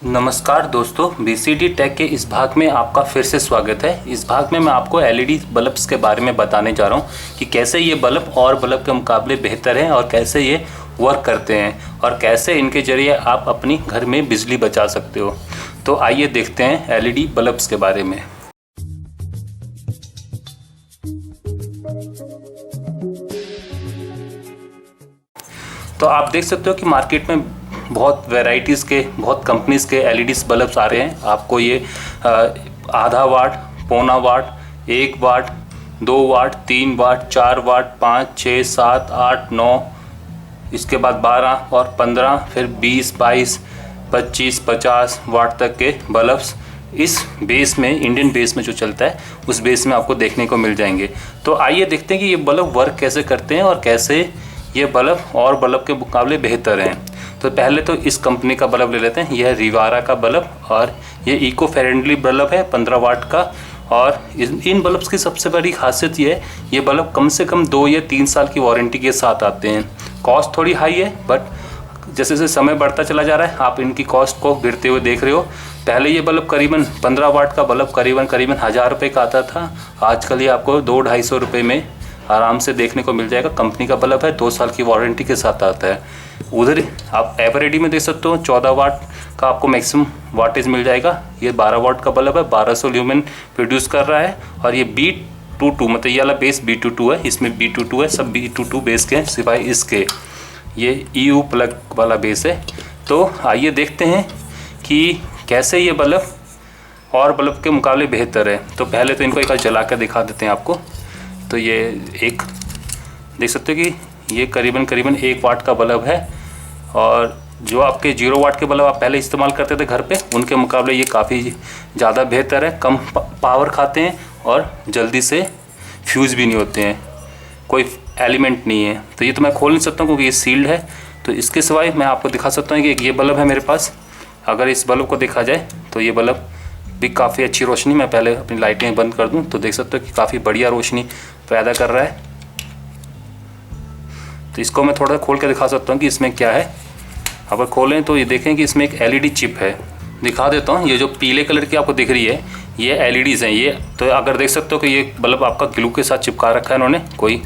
नमस्कार दोस्तों, BCD take के इस भाग में आपका फिर से स्वागत है। इस भाग में मैं आपको एलईडी बल्ब्स के बारे में बताने जा रहा हूं कि कैसे ये बल्ब और बल्ब के मुकाबले बेहतर हैं और कैसे ये वर्क करते हैं और कैसे इनके ज़रिए आप अपनी घर में बिजली बचा सकते हो। तो आइए देखते हैं एलईडी बल्ब्स के बारे में। तो आप देख सकते हो कि मार्केट में बहुत वैरायटीज़ के, बहुत कंपनीज़ के एलईडीज़ बल्ब्स आ रहे हैं। आपको ये आधा वाट, पौना वाट, 1 वाट, 2 वाट, 3 वाट, 4 वाट, 5, 6, 7, 8, 9, इसके बाद 12 और 15, फिर 20, 22, 25, 50 वाट तक के बल्ब्स इस बेस में, इंडियन बेस में जो चलता है उस बेस में आपको देखने को मिल जाएंगे। तो आइए देखते हैं कि ये बल्ब वर्क कैसे करते हैं और कैसे ये बल्ब और बल्ब के मुकाबले बेहतर हैं। तो पहले तो इस कंपनी का बल्ब ले लेते हैं। यह रिवारा का बल्ब और ये इको फ्रेंडली बल्ब है 15 वाट का। और इन बल्ब्स की सबसे बड़ी खासियत ये है, ये बल्ब कम से कम 2 या 3 साल की वारंटी के साथ आते हैं। कॉस्ट थोड़ी हाई है, बट जैसे जैसे समय बढ़ता चला जा रहा है आप इनकी कॉस्ट को गिरते हुए देख रहे हो। पहले ये बल्ब करीबन 15 वाट का बल्ब करीबन 1000 रुपये का आता था। आजकल ये आपको 200-250 रुपये में आराम से देखने को मिल जाएगा। कंपनी का बल्ब है, 2 साल की वारंटी के साथ आता है। उधर आप एवरेडी में देख सकते हो 14 वाट का आपको मैक्सिमम वाटेज मिल जाएगा। ये 12 वाट का बल्ब है, 1200 ल्यूमेन प्रोड्यूस कर रहा है। और ये B22 मतलब ये वाला बेस B22 है, इसमें B22 है, सब B22 बेस के हैं सिवाय इसके। ये EU प्लग वाला बेस है। तो आइए देखते हैं कि कैसे ये बल्ब और बल्ब के मुकाबले बेहतर है। तो पहले तो इनको एक बार जला कर दिखा देते हैं आपको। तो ये एक देख सकते हो कि ये करीबन 1 वाट का बल्ब है। और जो आपके 0 वाट के बल्ब आप पहले इस्तेमाल करते थे घर पे, उनके मुकाबले ये काफ़ी ज़्यादा बेहतर है। कम पावर खाते हैं और जल्दी से फ्यूज़ भी नहीं होते हैं, कोई एलिमेंट नहीं है। तो ये तो मैं खोल नहीं सकता हूँ क्योंकि ये सील्ड है। तो इसके सिवाय मैं आपको दिखा सकता हूँ कि एक ये बल्ब है मेरे पास। अगर इस बल्ब को देखा जाए तो ये बल्ब भी काफ़ी अच्छी रोशनी, मैं पहले अपनी लाइटें बंद कर दूँ तो देख सकते हो कि काफ़ी बढ़िया रोशनी पैदा कर रहा है। तो इसको मैं थोड़ा खोल के दिखा सकता हूँ कि इसमें क्या है। अगर खोलें तो ये देखें कि इसमें एक एलईडी चिप है। दिखा देता हूँ, ये जो पीले कलर की आपको दिख रही है ये एलईडीज़ हैं ये। तो अगर देख सकते हो कि ये बल्ब आपका ग्लू के साथ चिपका रखा है इन्होंने, कोई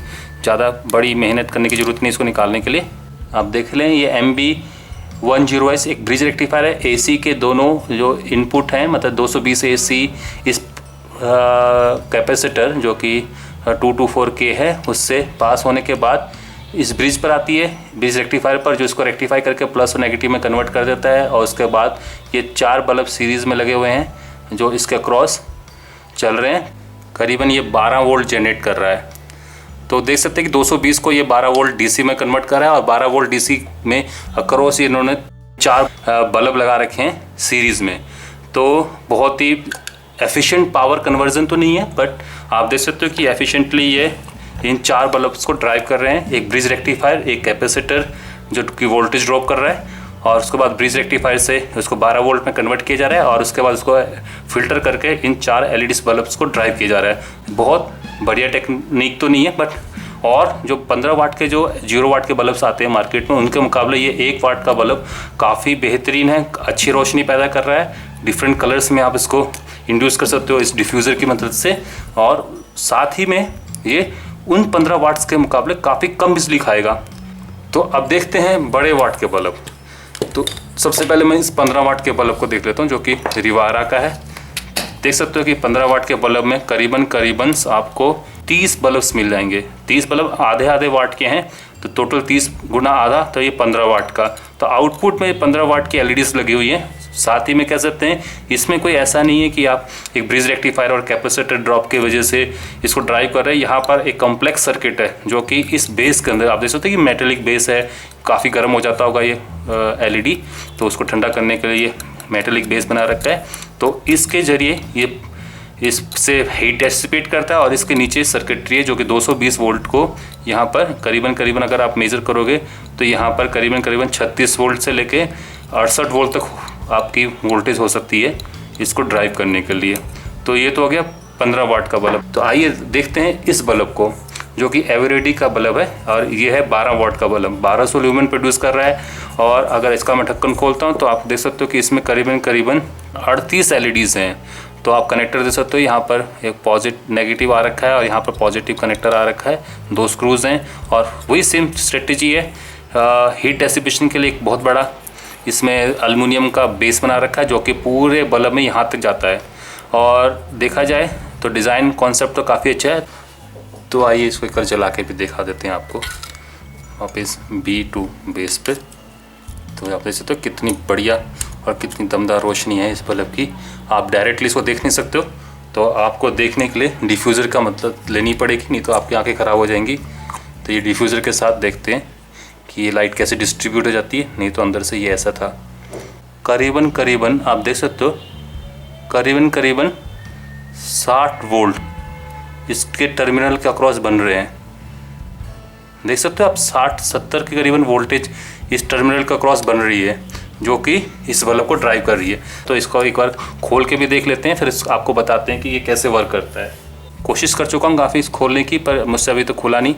ज़्यादा बड़ी मेहनत करने की ज़रूरत नहीं इसको निकालने के लिए। आप देख लें ये MB10S एक ब्रिज रेक्टिफायर है। AC के दोनों जो इनपुट हैं, मतलब 220 AC इस कैपेसिटर जो कि 224K है उससे पास होने के बाद इस ब्रिज पर आती है, ब्रिज रेक्टिफायर पर, जो इसको रेक्टिफाई करके प्लस और नेगेटिव में कन्वर्ट कर देता है। और उसके बाद ये 4 बल्ब सीरीज़ में लगे हुए हैं जो इसके क्रॉस चल रहे हैं। करीबन ये 12 वोल्ट जनरेट कर रहा है। तो देख सकते हैं कि 220 को ये 12 वोल्ट DC में कन्वर्ट कर रहा है और 12 वोल्ट DC में अक्रॉस इन्होंने 4 बल्ब लगा रखे हैं सीरीज़ में। तो बहुत ही एफिशिएंट पावर कन्वर्जन तो नहीं है, बट आप देख सकते हो कि एफिशिएंटली ये इन 4 बल्ब्स को ड्राइव कर रहे हैं। एक ब्रिज रेक्टिफायर, एक कैपेसिटर जो कि वोल्टेज ड्रॉप कर रहा है, और उसके बाद ब्रिज रेक्टिफायर से उसको 12 वोल्ट में कन्वर्ट किया जा रहा है और उसके बाद उसको फिल्टर करके इन 4 LED बल्ब्स को ड्राइव किया जा रहा है। बहुत बढ़िया टेक्निक तो नहीं है, बट और जो 15 वाट के, जो 0 वाट के बल्ब्स आते हैं मार्केट में, उनके मुकाबले ये 1 वाट का बल्ब काफ़ी बेहतरीन है, अच्छी रोशनी पैदा कर रहा है। डिफरेंट कलर्स में आप इसको इंड्यूस कर सकते हो इस डिफ्यूज़र की मदद से। और साथ ही में ये उन 15 वाट्स के मुकाबले काफ़ी कम बिजली खाएगा। तो अब देखते हैं बड़े वाट के बल्ब। तो सबसे पहले मैं इस 15 वाट के बल्ब को देख लेता हूँ जो कि रिवारा का है। देख सकते हो कि 15 वाट के बल्ब में करीबन आपको 30 बल्ब्स मिल जाएंगे। 30 बल्ब आधे वाट के हैं, तो टोटल 30 गुना आधा, तो ये 15 वाट का। तो आउटपुट में 15 वाट की LEDs लगी हुई हैं। साथ ही में कह सकते हैं इसमें कोई ऐसा नहीं है कि आप एक ब्रिज रेक्टिफायर और कैपेसिटर ड्रॉप की वजह से इसको ड्राइव कर रहे हैं। यहाँ पर एक कॉम्प्लेक्स सर्किट है जो कि इस बेस के अंदर, आप देख सकते हैं कि मेटेलिक बेस है, काफ़ी गर्म हो जाता होगा ये LED, तो उसको ठंडा करने के लिए ये मेटेलिक बेस बना रखा है। तो इसके ज़रिए ये इससे हीट डिसिपेट करता है। और इसके नीचे सर्किटरी है जो कि 220 वोल्ट को यहाँ पर करीबन अगर आप मेज़र करोगे तो यहाँ पर करीबन 36 वोल्ट से लेके 68 वोल्ट तक आपकी वोल्टेज हो सकती है इसको ड्राइव करने के लिए। तो ये तो हो गया 15 वाट का बल्ब। तो आइए देखते हैं इस बल्ब को जो कि एवरेडी का बल्ब है, और ये है 12 वाट का बल्ब, 1200 ल्यूमेन प्रोड्यूस कर रहा है। और अगर इसका मैं ढक्कन खोलता हूँ तो आप देख सकते हो कि इसमें करीबन 38 LEDs हैं। तो आप कनेक्टर देख सकते हो, यहाँ पर एक पॉजिटिव नेगेटिव आ रखा है और यहाँ पर पॉजिटिव कनेक्टर आ रखा है, 2 स्क्रूज हैं। और वही सेम स्ट्रेटजी है हीट डेसिपेशन के लिए। एक बहुत बड़ा इसमें एल्युमिनियम का बेस बना रखा है जो कि पूरे बल्ब में यहाँ तक जाता है। और देखा जाए तो डिज़ाइन कॉन्सेप्ट तो काफ़ी अच्छा है। तो आइए इसको एक बार जला के भी दिखा देते हैं आपको वापस B2 बेस पे। तो आप देख सकते हो कितनी बढ़िया और कितनी दमदार रोशनी है इस बल्ब की। आप डायरेक्टली इसको देख नहीं सकते हो, तो आपको देखने के लिए डिफ्यूज़र का मतलब लेनी पड़ेगी, नहीं तो आपकी आंखें ख़राब हो जाएंगी। तो ये डिफ्यूज़र के साथ देखते हैं कि ये लाइट कैसे डिस्ट्रीब्यूट हो जाती है। नहीं तो अंदर से ये ऐसा था। करीबन आप देख सकते हो करीबन 60 वोल्ट इसके टर्मिनल के अक्रॉस बन रहे हैं। देख सकते हो आप 60-70 के करीबन वोल्टेज इस टर्मिनल के अक्रॉस बन रही है, जो कि इस बल्ब को ड्राइव कर रही है। तो इसको एक बार खोल के भी देख लेते हैं, फिर आपको बताते हैं कि ये कैसे वर्क करता है। कोशिश कर चुका हूँ काफ़ी इस खोलने की, पर मुझसे अभी तो खुला नहीं।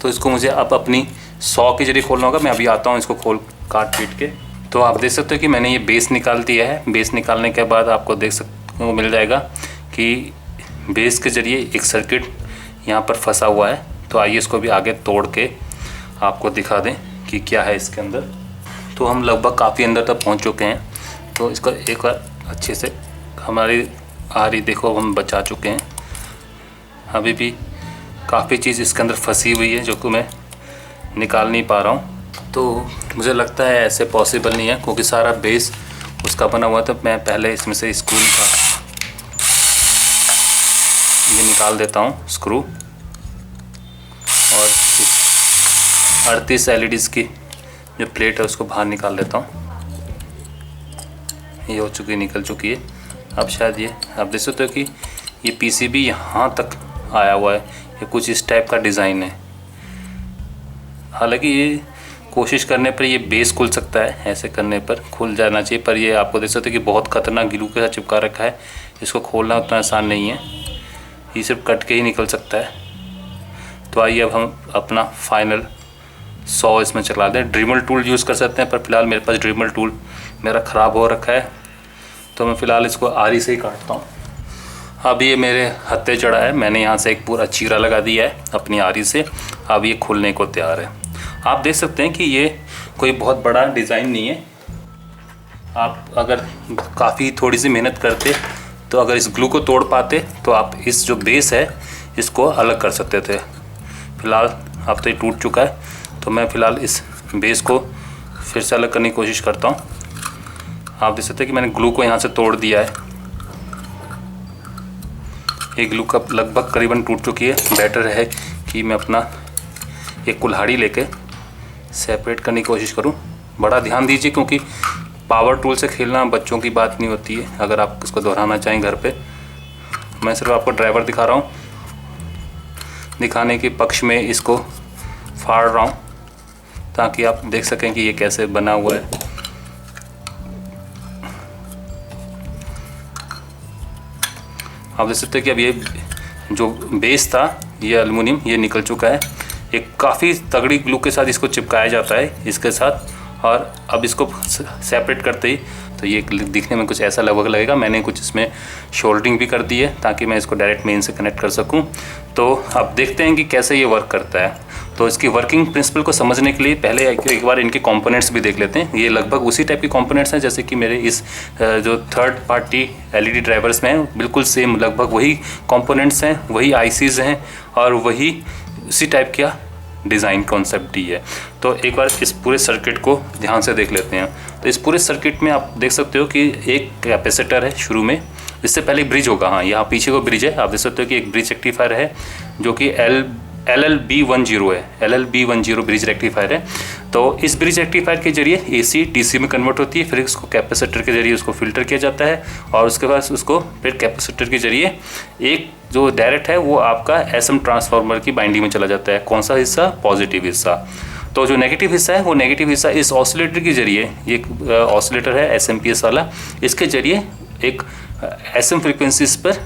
तो इसको मुझे अब अपनी 100 के जरिए खोलना होगा। मैं अभी आता हूँ इसको काट पीट के। तो आप देख सकते हो कि मैंने ये बेस निकाल दिया है। बेस निकालने के बाद आपको देख सकते हो मिल जाएगा कि बेस के ज़रिए एक सर्किट यहाँ पर फंसा हुआ है। तो आइए इसको भी आगे तोड़ के आपको दिखा दें कि क्या है इसके अंदर। तो हम लगभग काफ़ी अंदर तक पहुँच चुके हैं। तो इसको एक बार अच्छे से हमारी आ रही देखो, हम बचा चुके हैं। अभी भी काफ़ी चीज़ इसके अंदर फंसी हुई है जो कि मैं निकाल नहीं पा रहा हूँ। तो मुझे लगता है ऐसे पॉसिबल नहीं है, क्योंकि सारा बेस उसका बना हुआ था। मैं पहले इसमें से स्क्रू का ये निकाल देता हूँ स्क्रू, और 38 LEDs की जो प्लेट है उसको बाहर निकाल लेता हूँ। ये हो चुकी निकल चुकी है। अब शायद ये आप देख सकते हो कि ये PCB यहाँ तक आया हुआ है। ये कुछ इस टाइप का डिज़ाइन है। हालांकि ये कोशिश करने पर ये बेस खुल सकता है, ऐसे करने पर खुल जाना चाहिए, पर ये आपको देख सकते हो कि बहुत ख़तरनाक ग्लू के साथ चिपका रखा है। इसको खोलना उतना आसान नहीं है, ये सिर्फ कट के ही निकल सकता है। तो आइए अब हम अपना फाइनल 100 इसमें चला दें। ड्रिमल टूल यूज़ कर सकते हैं, पर फिलहाल मेरे पास ड्रिमल टूल मेरा ख़राब हो रखा है, तो मैं फ़िलहाल इसको आरी से ही काटता हूँ। अब ये मेरे हत्थे चढ़ा है, मैंने यहाँ से एक पूरा चीरा लगा दिया है अपनी आरी से। अब ये खुलने को तैयार है। आप देख सकते हैं कि ये कोई बहुत बड़ा डिज़ाइन नहीं है। आप अगर काफ़ी थोड़ी सी मेहनत करते तो अगर इस ग्लू को तोड़ पाते तो आप इस जो बेस है इसको अलग कर सकते थे। फ़िलहाल अब तो ये टूट चुका है, तो मैं फ़िलहाल इस बेस को फिर से अलग करने की कोशिश करता हूँ। आप देख सकते हैं कि मैंने ग्लू को यहाँ से तोड़ दिया है। ये ग्लू का लगभग करीबन टूट चुकी है। बेटर है कि मैं अपना एक कुल्हाड़ी लेके सेपरेट करने की कोशिश करूं। बड़ा ध्यान दीजिए, क्योंकि पावर टूल से खेलना बच्चों की बात नहीं होती है। अगर आप इसको दोहराना चाहें घर पे, मैं सिर्फ आपको ड्राइवर दिखा रहा हूं, दिखाने के पक्ष में इसको फाड़ रहा हूं ताकि आप देख सकें कि ये कैसे बना हुआ है। आप देख सकते हैं कि अब ये जो बेस था ये एल्युमिनियम ये निकल चुका है। एक काफ़ी तगड़ी ग्लू के साथ इसको चिपकाया जाता है इसके साथ, और अब इसको सेपरेट करते ही तो ये दिखने में कुछ ऐसा लगभग लगेगा। मैंने कुछ इसमें शोल्डरिंग भी कर दी है ताकि मैं इसको डायरेक्ट मेन से कनेक्ट कर सकूं। तो अब देखते हैं कि कैसे ये वर्क करता है। तो इसकी वर्किंग प्रिंसिपल को समझने के लिए पहले एक बार इनके कंपोनेंट्स भी देख लेते हैं। ये लगभग उसी टाइप के कंपोनेंट्स हैं जैसे कि मेरे इस जो थर्ड पार्टी LED ड्राइवर्स में हैं, बिल्कुल सेम लगभग वही कंपोनेंट्स हैं, वही ICs हैं और वही उसी टाइप का डिज़ाइन कॉन्सेप्ट ही है। तो एक बार इस पूरे सर्किट को ध्यान से देख लेते हैं। तो इस पूरे सर्किट में आप देख सकते हो कि एक कैपेसिटर है शुरू में, इससे पहले ब्रिज होगा। हाँ, यहाँ पीछे को ब्रिज है। आप देख सकते हो कि एक ब्रिज रेक्टिफायर है जो कि LLB10 है। LLB10 ब्रिज रेक्टिफायर है। तो इस ब्रिज रेक्टिफायर के जरिए AC DC में कन्वर्ट होती है। फिर इसको कैपेसिटर के जरिए उसको फिल्टर किया जाता है, और उसके बाद उसको फिर कैपेसिटर के जरिए एक जो डायरेक्ट है वो आपका SM ट्रांसफार्मर की बाइंडिंग में चला जाता है। कौन सा हिस्सा? पॉजिटिव हिस्सा। तो जो नेगेटिव हिस्सा है वो नेगेटिव हिस्सा इस ऑसिलेटर के जरिए, ये ऑसिलेटर है SMPS वाला, इसके जरिए एक SM फ्रिक्वेंसीज पर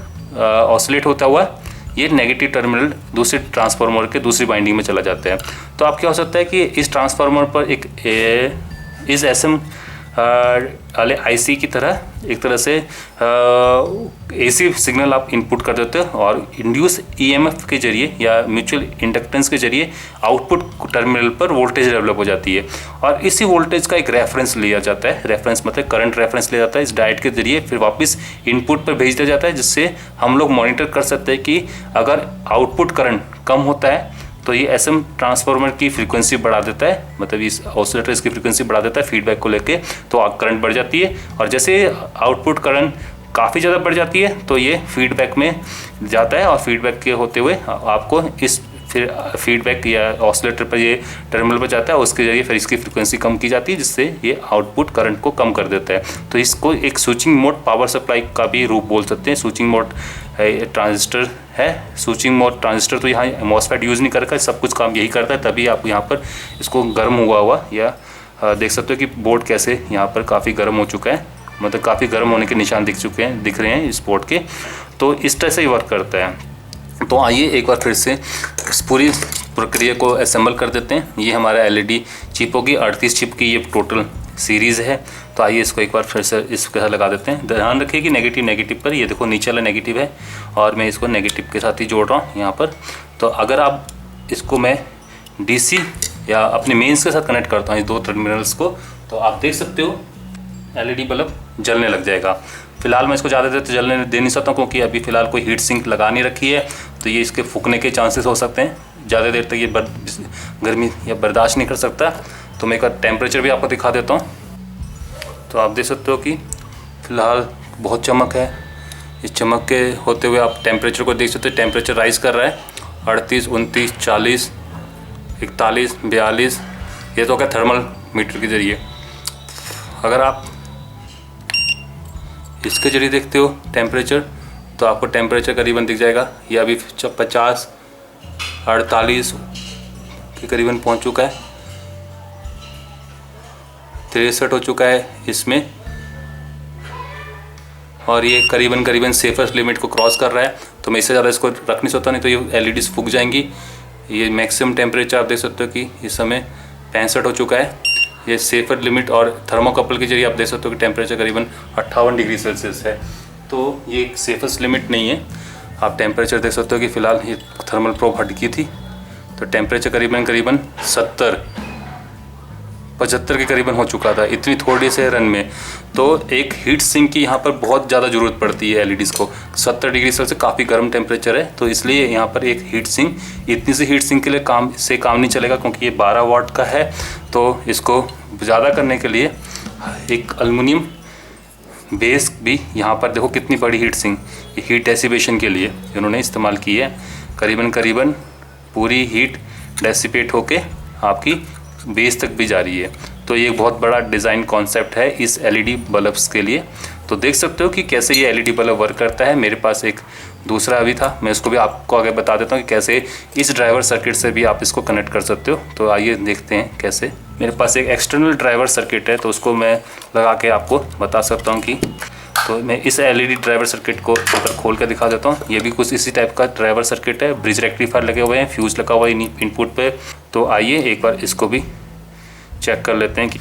ऑसिलेट होता हुआ ये नेगेटिव टर्मिनल दूसरे ट्रांसफार्मर के दूसरी वाइंडिंग में चला जाता है। तो अब क्या हो सकता है कि इस ट्रांसफार्मर पर एक इस SM वाले IC की तरह एक तरह से AC सिग्नल आप इनपुट कर देते हो और इंड्यूस EMF के जरिए या म्यूचुअल इंडक्टेंस के जरिए आउटपुट टर्मिनल पर वोल्टेज डेवलप हो जाती है और इसी वोल्टेज का एक रेफरेंस लिया जाता है। रेफरेंस मतलब करंट रेफरेंस लिया जाता है इस डायोड के जरिए, फिर वापस इनपुट पर भेज दिया जाता है, जिससे हम लोग मॉनिटर कर सकते हैं कि अगर आउटपुट करंट कम होता है तो ये SM ट्रांसफार्मर की फ्रीक्वेंसी बढ़ा देता है, मतलब इस ऑसिलेटर इसकी फ्रीक्वेंसी बढ़ा देता है फीडबैक को लेके, तो करंट बढ़ जाती है। और जैसे आउटपुट करंट काफ़ी ज़्यादा बढ़ जाती है तो ये फीडबैक में जाता है और फीडबैक के होते हुए आपको इस फिर फीडबैक या ऑसिलेटर पर ये टर्मिनल पर जाता है, उसके जरिए फिर इसकी फ्रीक्वेंसी कम की जाती है, जिससे ये आउटपुट करंट को कम कर देता है। तो इसको एक स्विचिंग मोड पावर सप्लाई का भी रूप बोल सकते हैं। स्विचिंग मोड ट्रांजिस्टर है, स्विचिंग मोड ट्रांजिस्टर तो यहाँ मॉसफेट यूज़ नहीं करता, सब कुछ काम यही करता है, तभी आप यहाँ पर इसको गर्म हुआ या देख सकते हो कि बोर्ड कैसे यहाँ पर काफ़ी गर्म हो चुका है, मतलब काफ़ी गर्म होने के निशान दिख रहे हैं इस बोर्ड के। तो इस तरह से ही वर्क करता है। तो आइए एक बार फिर से इस पूरी प्रक्रिया को असेंबल कर देते हैं। ये हमारा LED चिप होगी, 38 चिप की ये टोटल सीरीज़ है। तो आइए इसको एक बार फिर से इसके साथ लगा देते हैं। ध्यान रखिए कि नेगेटिव पर, ये देखो नीचे वाला नेगेटिव है और मैं इसको नेगेटिव के साथ ही जोड़ रहा हूँ यहाँ पर। तो अगर आप इसको मैं DC या अपने मेंस के साथ कनेक्ट करता हूँ इस दो टर्मिनल्स को, तो आप देख सकते हो LED बल्ब जलने लग जाएगा। फिलहाल मैं इसको ज़्यादा देर तक जलने दे नहीं सकता हूँ क्योंकि अभी फ़िलहाल कोई हीट सिंक लगा नहीं रखी है, तो ये इसके फूकने के चांसेस हो सकते हैं, ज़्यादा देर तक ये गर्मी या बर्दाश्त नहीं कर सकता। तो मैं एक बार टेम्परेचर भी आपको दिखा देता हूँ। तो आप देख सकते हो कि फ़िलहाल बहुत चमक है, इस चमक के होते हुए आप टेम्परेचर को देख सकते हो, टेम्परेचर राइज़ कर रहा है 38, 29, 40, 41, 42, ये तो हो गया थर्मल मीटर के ज़रिए। अगर आप इसके जरिए देखते हो टेम्परेचर, तो आपको टेम्परेचर करीबन दिख जाएगा, ये अभी 50, 48 के करीबन पहुंच चुका है, 63 हो चुका है इसमें, और ये करीबन सेफेस्ट लिमिट को क्रॉस कर रहा है। तो मैं इससे ज़्यादा इसको रख नहीं सकता, नहीं तो ये LEDs फूक जाएंगी। ये मैक्सिमम टेम्परेचर आप देख सकते हो कि इस समय 65 हो चुका है, ये सेफर लिमिट, और थर्मोकपल के जरिए आप देख सकते हो कि टेम्परेचर करीबन 58 डिग्री सेल्सियस है। तो ये एक सेफेस्ट लिमिट नहीं है। आप टेम्परेचर देख सकते हो कि फ़िलहाल ये थर्मल प्रोब हट की थी, तो टेम्परेचर करीबन 75 के करीबन हो चुका था इतनी थोड़ी से रन में। तो एक हीट सिंक की यहाँ पर बहुत ज़्यादा ज़रूरत पड़ती है LEDs को। 70 डिग्री सेल्सियस काफ़ी गर्म टेम्परेचर है, तो इसलिए यहाँ पर एक हीट सिंक, इतनी सी हीट सिंक के लिए काम नहीं चलेगा क्योंकि ये 12 वाट का है। तो इसको ज़्यादा करने के लिए एक एल्युमिनियम बेस भी, यहाँ पर देखो कितनी बड़ी हीट सिंक, ये हीट डेसिपेशन के लिए इन्होंने इस्तेमाल की है। करीबन पूरी हीट डेसिपेट होके आपकी बेस तक भी जा रही है। तो ये बहुत बड़ा डिज़ाइन कॉन्सेप्ट है इस LED बल्ब्स के लिए। तो देख सकते हो कि कैसे ये LED बल्ब वर्क करता है। मेरे पास एक दूसरा भी था, मैं इसको भी आपको आगे बता देता हूँ कि कैसे इस ड्राइवर सर्किट से भी आप इसको कनेक्ट कर सकते हो। तो आइए देखते हैं कैसे। मेरे पास एक एक्सटर्नल ड्राइवर सर्किट है, तो उसको मैं लगा के आपको बता सकता हूँ कि, तो मैं इस LED ड्राइवर सर्किट को ऊपर खोल कर दिखा देता हूँ। ये भी कुछ इसी टाइप का ड्राइवर सर्किट है, ब्रिज रेक्टिफायर लगे हुए हैं, फ्यूज़ लगा हुआ है इनपुट पे। तो आइए एक बार इसको भी चेक कर लेते हैं कि,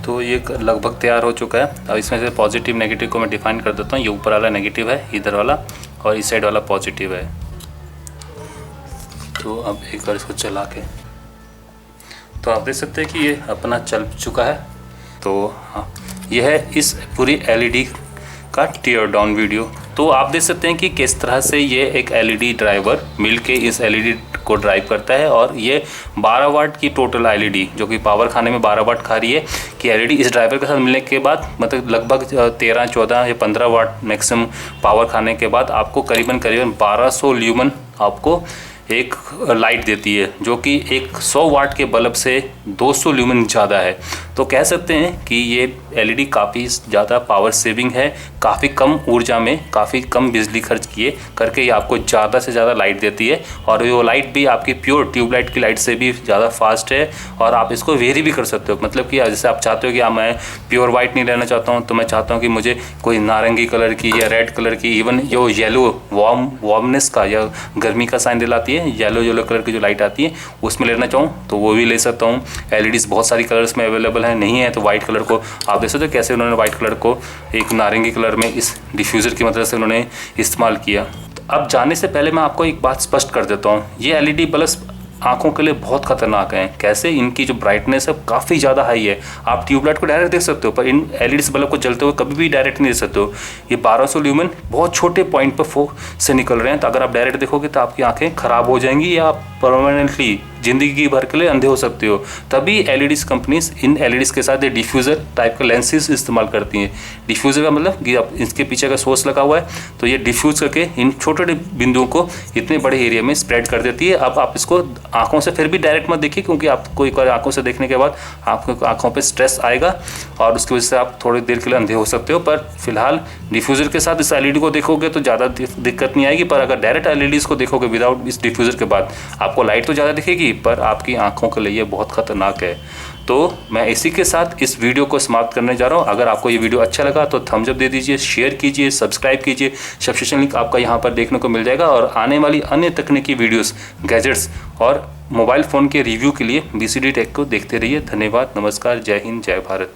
तो ये लगभग तैयार हो चुका है। अब इसमें से पॉजिटिव नेगेटिव को मैं डिफाइन कर देता हूँ। ये ऊपर वाला नेगेटिव है इधर वाला, और इस साइड वाला पॉजिटिव है। तो अब एक बार इसको चला के, तो आप देख सकते हैं कि ये अपना चल चुका है। तो हाँ, ये है इस पूरी LED का टीयर डाउन वीडियो। तो आप देख सकते हैं कि किस तरह से ये एक LED ड्राइवर मिलके इस LED को ड्राइव करता है, और ये 12 वाट की टोटल LED जो कि पावर खाने में 12 वाट खा रही है कि LED इस ड्राइवर के साथ मिलने के बाद, मतलब लगभग 13, 14 या 15 वाट मैक्सिमम पावर खाने के बाद आपको करीबन 1200 ल्यूमन आपको एक लाइट देती है, जो कि एक 100 वाट के बल्ब से 200 ल्यूमेन ज़्यादा है। तो कह सकते हैं कि ये एलईडी काफ़ी ज़्यादा पावर सेविंग है, काफ़ी कम ऊर्जा में काफ़ी कम बिजली खर्च किए करके ये आपको ज़्यादा से ज़्यादा लाइट देती है। और वो लाइट भी आपकी प्योर ट्यूबलाइट की लाइट से भी ज़्यादा फास्ट है। और आप इसको वेरी भी कर सकते हो, मतलब कि जैसे आप चाहते हो कि मैं प्योर वाइट नहीं रहना चाहता हूँ, तो मैं चाहता हूँ कि मुझे कोई नारंगी कलर की या रेड कलर की, इवन जो येलो वार्मनेस का या गर्मी का साइन दिलाती है, येलो कलर की जो लाइट आती है उसमें लेना चाहूँ तो वो भी ले सकता हूँ। एलईडीज़ बहुत सारी कलर्स में अवेलेबल है, नहीं है तो वाइट कलर को आप देख सकते हो कैसे उन्होंने वाइट कलर को एक नारंगी कलर में इस डिफ्यूज़र की मदद से उन्होंने इस्तेमाल किया। तो अब जाने से पहले मैं आपको एक बात स्पष्ट कर देता हूँ, ये एलईडी बल्ब आंखों के लिए बहुत खतरनाक हैं। कैसे? इनकी जो ब्राइटनेस है काफ़ी ज़्यादा हाई है। आप ट्यूबलाइट को डायरेक्ट देख सकते हो, पर इन एलईडी बल्ब को जलते हुए कभी भी डायरेक्ट नहीं देख सकते हो। ये 1200 ल्यूमेन बहुत छोटे पॉइंट पर से निकल रहे हैं, तो अगर आप डायरेक्ट देखोगे तो आपकी आंखें खराब हो जाएंगी या आप परमानेंटली ज़िंदगी भर के लिए अंधे हो सकते हो। तभी एलईडीज कंपनीज इन एलईडीज के साथ ये डिफ्यूज़र टाइप का लेंसेज इस्तेमाल करती हैं। डिफ्यूज़र का मतलब कि आप इसके पीछे का सोर्स लगा हुआ है, तो ये डिफ्यूज़ करके इन छोटे छोटे बिंदुओं को इतने बड़े एरिया में स्प्रेड कर देती है। अब आप इसको आंखों से फिर भी डायरेक्ट मत देखिए, क्योंकि आपको एक बार आंखों से देखने के बाद आपको आंखों पर स्ट्रेस आएगा और उसकी वजह से आप थोड़ी देर के लिए अंधे हो सकते हो। पर फिलहाल डिफ्यूज़र के साथ इस एलईडी को देखोगे तो ज़्यादा दिक्कत नहीं आएगी। पर अगर डायरेक्ट एलईडीज़ को देखोगे विदाउट इस डिफ्यूज़र के बाद, आपको लाइट तो ज़्यादा दिखेगी पर आपकी आंखों के लिए बहुत खतरनाक है। तो मैं इसी के साथ इस वीडियो को समाप्त करने जा रहा हूँ। अगर आपको ये वीडियो अच्छा लगा तो थम्स अप दे दीजिए, शेयर कीजिए, सब्सक्राइब कीजिए। सब्सक्रिप्शन लिंक आपका यहाँ पर देखने को मिल जाएगा। और आने वाली अन्य तकनीकी वीडियोस, गैजेट्स और मोबाइल फ़ोन के रिव्यू के लिए बीसीडी टेक को देखते रहिए। धन्यवाद, नमस्कार, जय हिंद, जय भारत।